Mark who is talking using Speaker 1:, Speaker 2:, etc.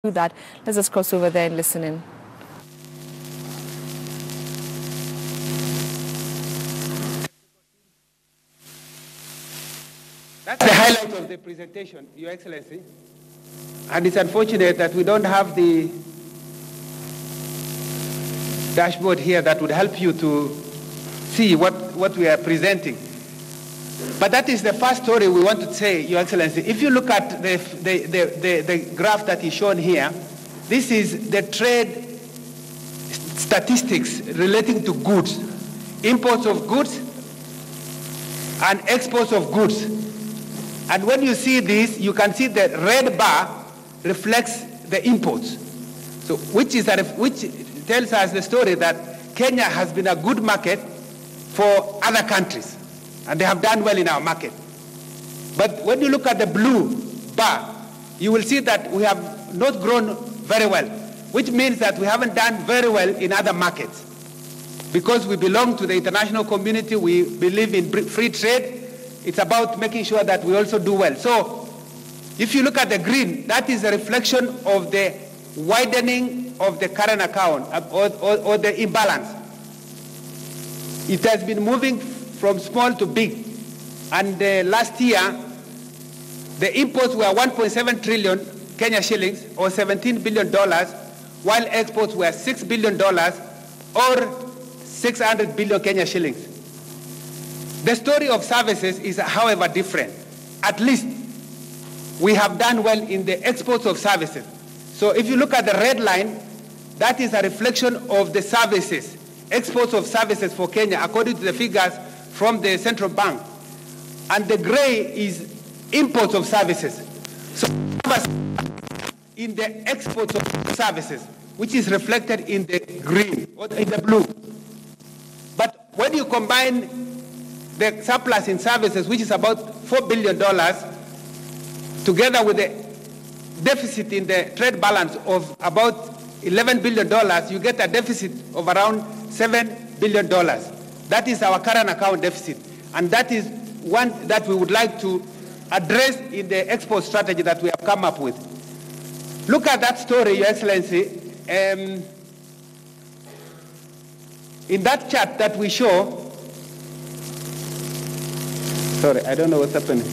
Speaker 1: do that. Let's just cross over there and listen in.
Speaker 2: That's the highlight of the presentation, Your Excellency. And it's unfortunate that we don't have the dashboard here that would help you to see what we are presenting. But that is the first story we want to say, Your Excellency. If you look at the graph that is shown here, this is the trade statistics relating to goods, imports of goods and exports of goods. And when you see this, you can see the red bar reflects the imports. So which tells us the story that Kenya has been a good market for other countries, and they have done well in our market. But when you look at the blue bar, you will see that we have not grown very well, which means that we haven't done very well in other markets. Because we belong to the international community, we believe in free trade, it's about making sure that we also do well. So if you look at the green, that is a reflection of the widening of the current account or the imbalance. It has been moving from small to big. And last year, the imports were 1.7 trillion Kenya shillings, or $17 billion, while exports were $6 billion, or 600 billion Kenya shillings. The story of services is, however, different. At least we have done well in the exports of services. So if you look at the red line, that is a reflection of the services, exports of services for Kenya, according to the figures from the central bank. And the gray is imports of services. So in the exports of services, which is reflected in the green or in the blue. But when you combine the surplus in services, which is about $4 billion, together with the deficit in the trade balance of about $11 billion, you get a deficit of around $7 billion. That is our current account deficit. And that is one that we would like to address in the export strategy that we have come up with. Look at that story, Your Excellency. In that chart that we show, sorry, I don't know what's happening.